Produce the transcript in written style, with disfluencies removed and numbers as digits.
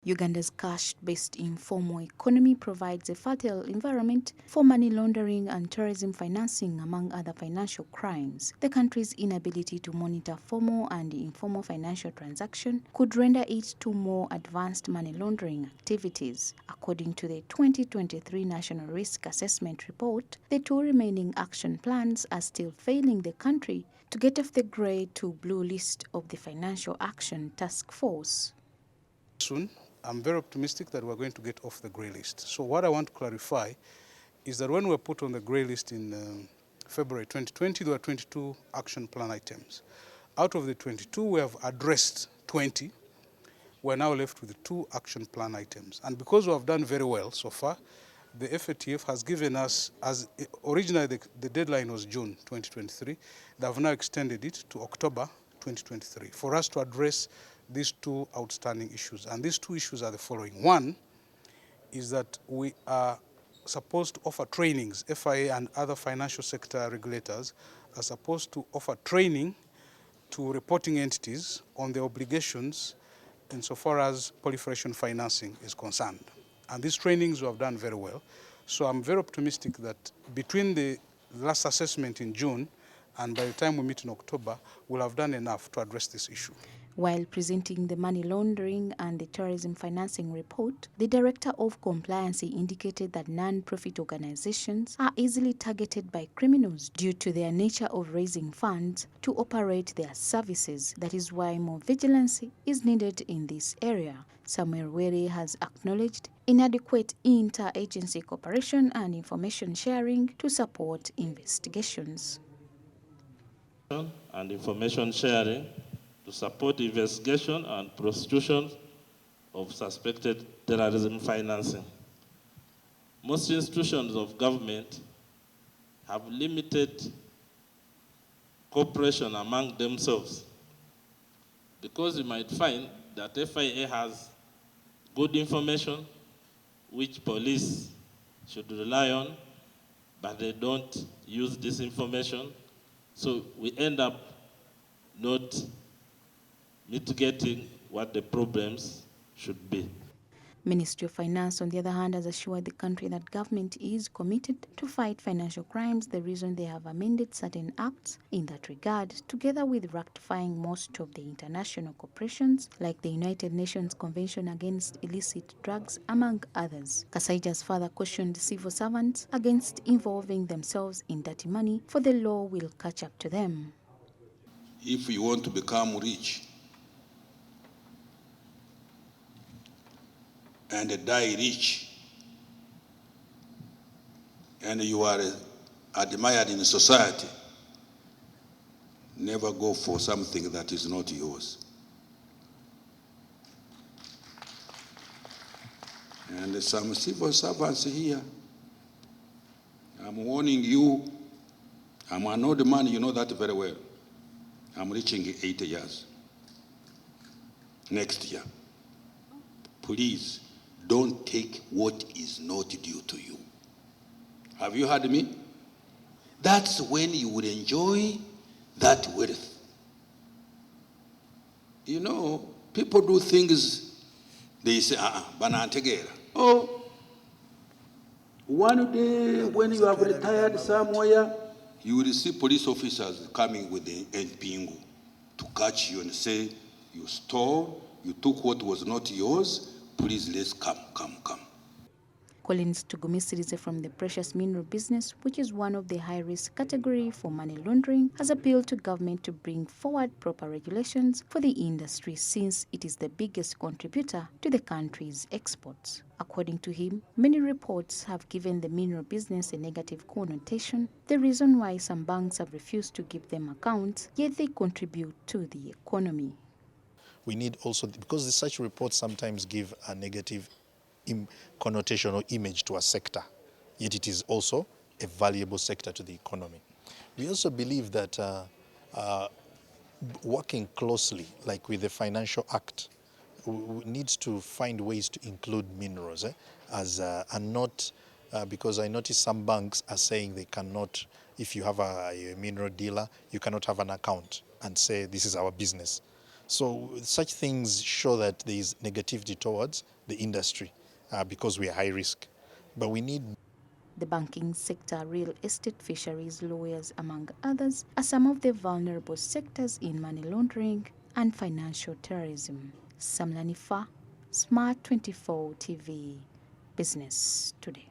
Uganda's cash-based informal economy provides a fertile environment for money laundering and terrorism financing, among other financial crimes. The country's inability to monitor formal and informal financial transactions could render it to more advanced money laundering activities. According to the 2023 National Risk Assessment Report, the two remaining action plans are still failing the country to get off the grey to blue list of the Financial Action Task Force. Soon, I'm very optimistic that we're going to get off the grey list. So what I want to clarify is that when we were put on the grey list in February 2020, there were 22 action plan items. Out of the 22, we have addressed 20. We're now left with 2 action plan items. And because we have done very well so far, the FATF has given us, as originally the deadline was June 2023, they have now extended it to October 2023 for us to address these 2 outstanding issues. And these 2 issues are the following. One is that we are supposed to offer trainings. FIA and other financial sector regulators are supposed to offer training to reporting entities on their obligations insofar as proliferation financing is concerned. And these trainings we have done very well. So I'm very optimistic that between the last assessment in June and by the time we meet in October, we'll have done enough to address this issue. While presenting the money laundering and the terrorism financing report, the Director of Compliance indicated that non-profit organizations are easily targeted by criminals due to their nature of raising funds to operate their services. That is why more vigilance is needed in this area. Samuel Were has acknowledged inadequate inter-agency cooperation and information sharing to support investigations. And information sharing to support investigation and prosecution of suspected terrorism financing. Most institutions of government have limited cooperation among themselves because you might find that FIA has good information which police should rely on, but they don't use this information. So we end up not mitigating what the problems should be. Ministry of Finance, on the other hand, has assured the country that government is committed to fight financial crimes, the reason they have amended certain acts in that regard, together with rectifying most of the international corporations, like the United Nations Convention Against Illicit Drugs, among others. Kasaija further cautioned civil servants against involving themselves in dirty money, for the law will catch up to them. If you want to become rich and die rich, and you are admired in society, never go for something that is not yours. And some civil servants here, I'm warning you, I'm an old man, you know that very well. I'm reaching 80 years next year. Please, don't take what is not due to you. Have you heard me? That's when you will enjoy that wealth. You know, people do things, they say, banantegera. Oh, one day when you have retired somewhere, you will see police officers coming with the NPingu to catch you and say, you stole, you took what was not yours, please let's come. Collins Tugumisirize from the precious mineral business, which is one of the high-risk category for money laundering, has appealed to government to bring forward proper regulations for the industry since it is the biggest contributor to the country's exports. According to him, many reports have given the mineral business a negative connotation, the reason why some banks have refused to give them accounts, yet they contribute to the economy. We need also, because such reports sometimes give a negative connotation or image to a sector, yet it is also a valuable sector to the economy. We also believe that working closely, like with the Financial Act, needs to find ways to include minerals and not because I notice some banks are saying they cannot, if you have a mineral dealer, you cannot have an account and say this is our business. So such things show that there is negativity towards the industry because we are high risk. But we need... The banking sector, real estate, fisheries, lawyers, among others, are some of the vulnerable sectors in money laundering and financial terrorism. Samula Hanifah, Smart24 TV, Business Today.